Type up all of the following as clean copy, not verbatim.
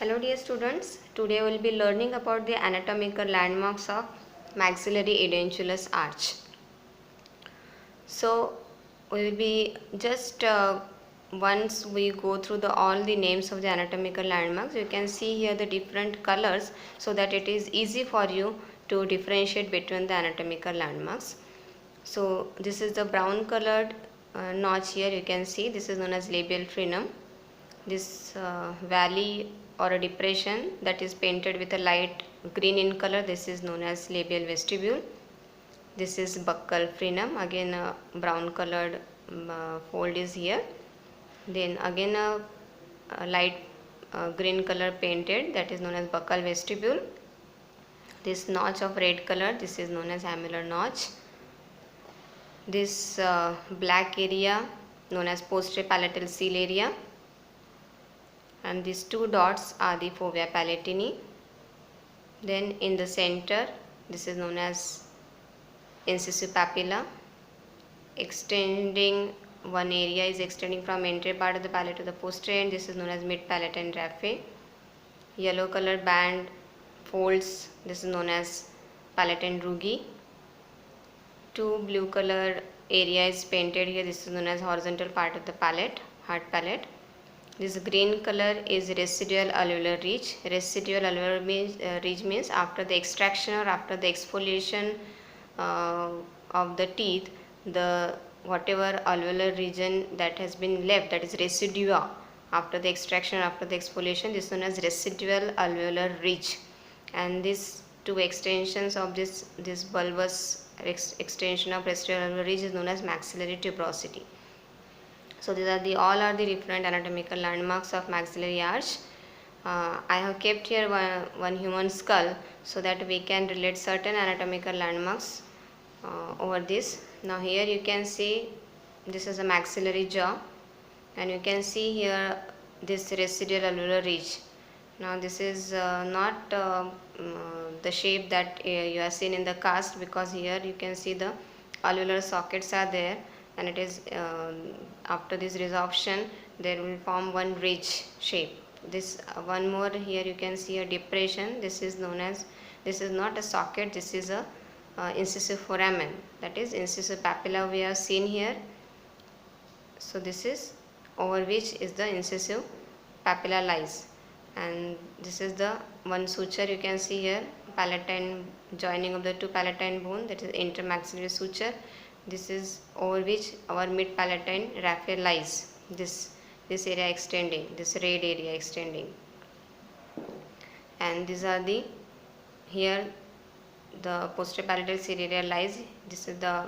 Hello dear students, today we will be learning about the anatomical landmarks of maxillary edentulous arch. So we will be just once we go through all the names of the anatomical landmarks, you can see here the different colors so that it is easy for you to differentiate between the anatomical landmarks. So this is the brown colored notch here, you can see this is known as labial frenum. This valley or a depression that is painted with a light green in color, this is known as labial vestibule. This is buccal frenum, again a brown colored fold is here. Then again a light green color painted, that is known as buccal vestibule. This notch of red color, this is known as hamular notch. This black area known as posterior palatal seal area, and these two dots are the fovea palatini. Then in the center, this is known as incisive papilla. Extending, one area is extending from anterior part of the palate to the posterior end, this is known as mid palatine raphe. Yellow color band folds, this is known as palatine rugae. Two blue color area is painted here, this is known as horizontal part of the palate, hard palate. This green color is residual alveolar ridge. Residual alveolar ridge means after the extraction or after the exfoliation of the teeth, the whatever alveolar region that has been left, that is residua, after the extraction, after the exfoliation, this is known as residual alveolar ridge. And these two extensions of this bulbous extension of residual alveolar ridge is known as maxillary tuberosity. So these are all are the different anatomical landmarks of maxillary arch. I have kept here one human skull so that we can relate certain anatomical landmarks over this. Now here you can see this is a maxillary jaw, and you can see here this residual alveolar ridge. Now this is not the shape that you have seen in the cast, because here you can see the alveolar sockets are there, and it is after this resorption there will form one ridge shape. This one more here you can see a depression. This is known as, this is not a socket, this is a incisive foramen, that is incisive papilla we have seen here. So this is over which is the incisive papilla lies, and this is the one suture you can see here, palatine joining of the two palatine bone, that is intermaxillary suture. This is over which our mid palatine raphe lies, this area extending, this red area extending. And these are the, here the posterior palatal seal area lies, this is the,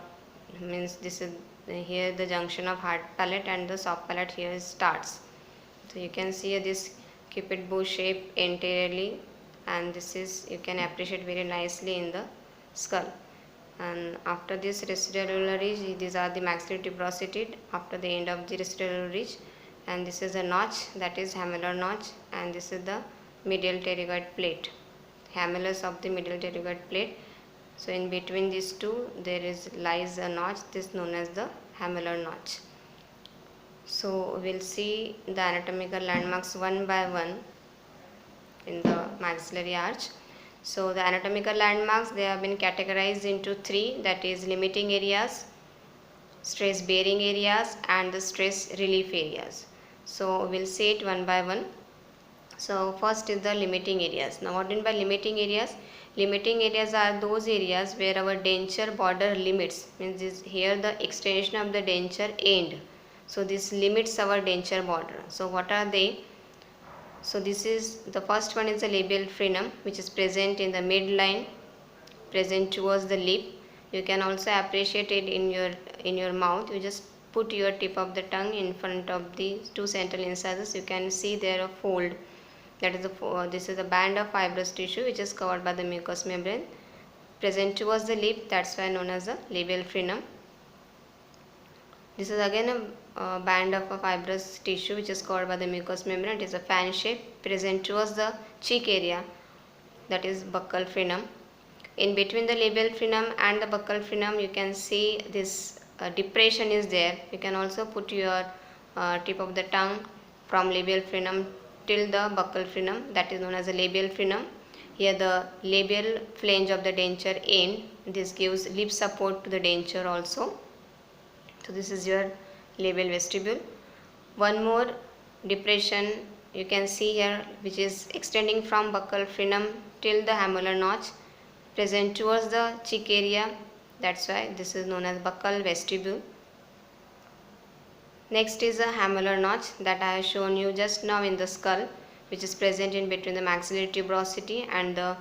means this is here the junction of hard palate and the soft palate here starts. So you can see this cupid bow shape anteriorly, and this is, you can appreciate very nicely in the skull. And after this residual alveolar ridge, these are the maxillary tuberosity after the end of the residual alveolar ridge, and this is a notch, that is hamular notch, and this is the medial pterygoid plate, hamulus of the medial pterygoid plate. So in between these two there lies a notch, this is known as the hamular notch. So we will see the anatomical landmarks one by one in the maxillary arch. So the anatomical landmarks, they have been categorized into three, that is limiting areas, stress bearing areas, and the stress relief areas. So we will see it one by one. So first is the limiting areas. Now what do you mean by limiting areas? Limiting areas are those areas where our denture border limits, means this, here the extension of the denture end. So this limits our denture border. So what are they? So this is, the first one is the labial frenum, which is present in the midline, present towards the lip. You can also appreciate it in your mouth. You just put your tip of the tongue in front of the two central incisors. You can see there a fold. That is this is a band of fibrous tissue which is covered by the mucous membrane, present towards the lip. That's why known as the labial frenum. This is again a band of a fibrous tissue which is covered by the mucous membrane. It is a fan shape, present towards the cheek area, that is buccal frenum. In between the labial frenum and the buccal frenum, you can see this depression is there. You can also put your tip of the tongue from labial frenum till the buccal frenum, that is known as a labial frenum. Here the labial flange of the denture end, this gives lip support to the denture also. So this is your labial vestibule. One more depression you can see here, which is extending from buccal frenum till the hamular notch, present towards the cheek area. That's why this is known as buccal vestibule. Next is a hamular notch that I have shown you just now in the skull, which is present in between the maxillary tuberosity and the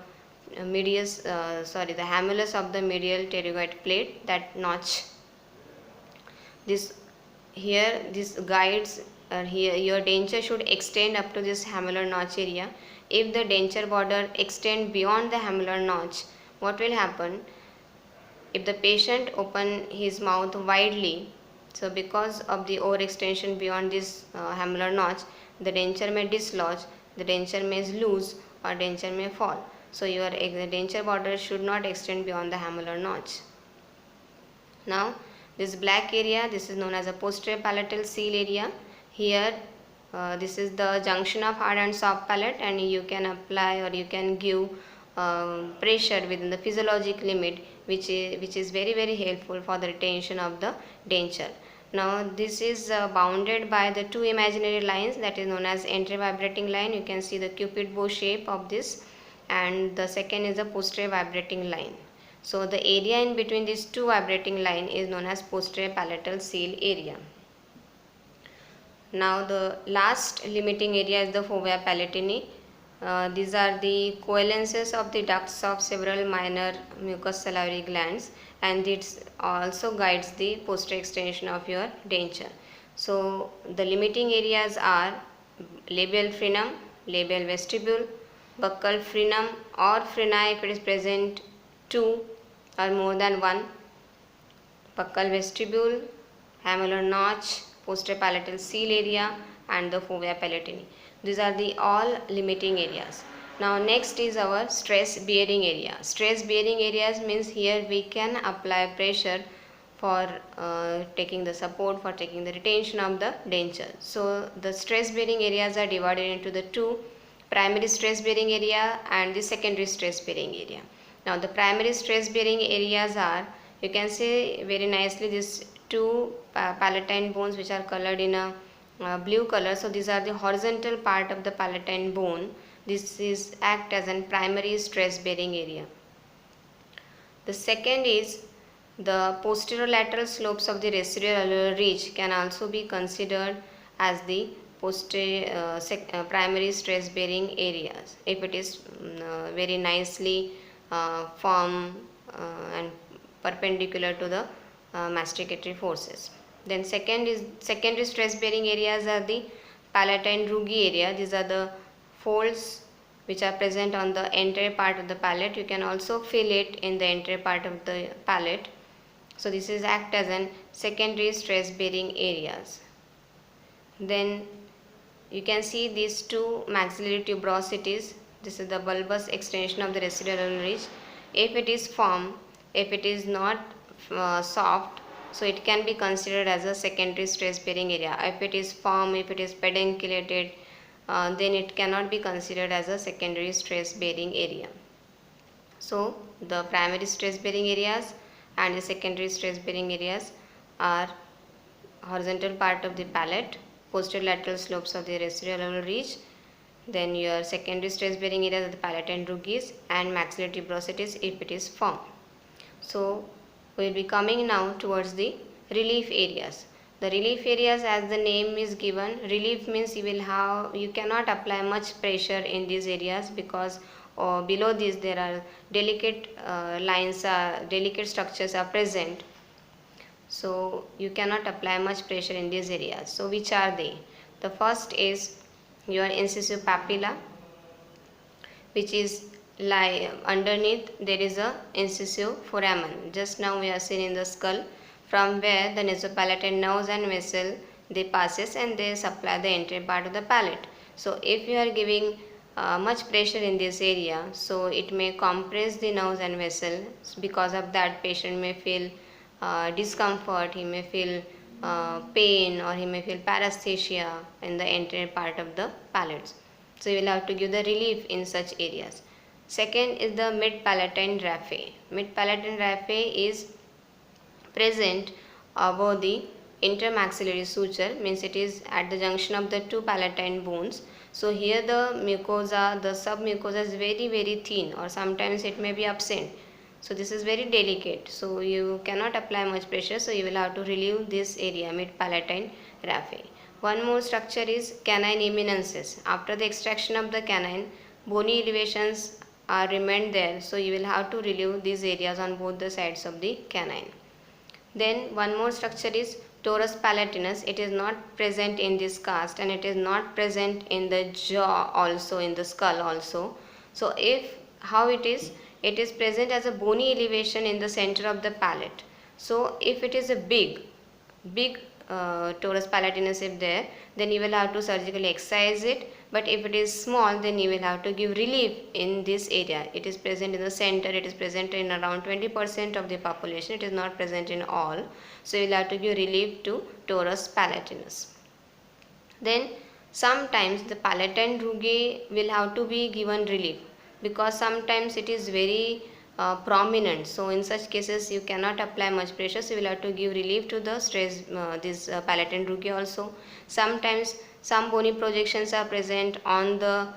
the hamulus of the medial pterygoid plate, that notch. This guides here your denture should extend up to this hamular notch area. If the denture border extend beyond the hamular notch, what will happen? If the patient open his mouth widely, so because of the overextension beyond this hamular notch, the denture may dislodge, the denture may lose, or denture may fall. So your denture border should not extend beyond the hamular notch. Now this black area, this is known as a posterior palatal seal area. Here this is the junction of hard and soft palate, and you can apply or you can give pressure within the physiologic limit, which is very helpful for the retention of the denture. Now this is bounded by the two imaginary lines, that is known as anterior vibrating line. You can see the cupid bow shape of this, and the second is the posterior vibrating line. So the area in between these two vibrating line is known as posterior palatal seal area. Now the last limiting area is the fovea palatini. These are the coalences of the ducts of several minor mucous salivary glands, and it also guides the posterior extension of your denture. So the limiting areas are labial frenum, labial vestibule, buccal frenum or freni if it is present two or more than one, buccal vestibule, hamular notch, posterior palatal seal area, and the fovea palatini. These are the all limiting areas. Now next is our stress bearing area. Stress bearing areas means here we can apply pressure for taking the support, for taking the retention of the denture. So the stress bearing areas are divided into the two, primary stress bearing area and the secondary stress bearing area. Now the primary stress bearing areas are, you can see very nicely these two palatine bones which are colored in a blue color. So these are the horizontal part of the palatine bone. This is act as a primary stress bearing area. The second is the posterolateral slopes of the residual ridge can also be considered as the primary stress bearing areas if it is very nicely firm and perpendicular to the masticatory forces. Then secondary stress bearing areas are the palatine rugae area. These are the folds which are present on the anterior part of the palate. You can also feel it in the anterior part of the palate. So this is act as an secondary stress bearing areas. Then you can see these two maxillary tuberosities. This is the bulbous extension of the residual ridge. If it is firm, if it is not soft, so it can be considered as a secondary stress bearing area. If it is firm, if it is pedunculated, then it cannot be considered as a secondary stress bearing area. So the primary stress bearing areas and the secondary stress bearing areas are horizontal part of the palate, posterolateral slopes of the residual ridge, then your secondary stress bearing areas are the palatine rugae and maxillary tuberosities if it is firm. So we will be coming now towards the relief areas. The relief areas, as the name is given, relief means you cannot apply much pressure in these areas because below this there are delicate delicate structures are present. So you cannot apply much pressure in these areas. So which are they? The first is your incisive papilla, which is underneath there is a incisive foramen. Just now we have seen in the skull, from where the nasopalatine nerves and vessel they passes and they supply the anterior part of the palate. So if you are giving much pressure in this area, so it may compress the nerves and vessels. Because of that, patient may feel discomfort, he may feel pain, or he may feel paresthesia in the anterior part of the palate. So you will have to give the relief in such areas. Second is the mid-palatine raphe. Mid-palatine raphe is present above the intermaxillary suture, means it is at the junction of the two palatine bones. So here the mucosa, the submucosa is very thin, or sometimes it may be absent. So this is very delicate. So you cannot apply much pressure. So you will have to relieve this area, mid-palatine raphe. One more structure is canine eminences. After the extraction of the canine, bony elevations are remained there. So you will have to relieve these areas on both the sides of the canine. Then one more structure is torus palatinus. It is not present in this cast, and it is not present in the jaw also, in the skull also. So if how it is present as a bony elevation in the center of the palate. So if it is a big torus palatinus if there, then you will have to surgically excise it. But if it is small, then you will have to give relief in this area. It is present in the center, it is present in around 20% of the population, it is not present in all. So you will have to give relief to torus palatinus. Then sometimes the palatine rugae will have to be given relief, because sometimes it is very prominent. So in such cases you cannot apply much pressure, so you will have to give relief to the stress palatine rugae also. Sometimes some bony projections are present on the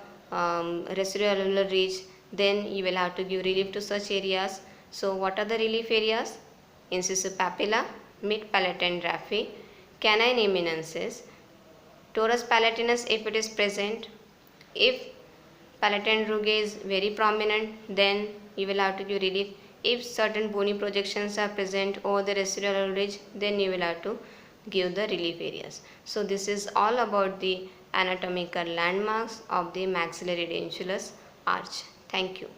residual ridge, then you will have to give relief to such areas. So what are the relief areas? Incisive papilla, mid palatine raphe, canine eminences, torus palatinus if it is present. If palatine rugae is very prominent, then you will have to give relief. If certain bony projections are present over the residual ridge, then you will have to give the relief areas. So this is all about the anatomical landmarks of the maxillary edentulous arch. Thank you.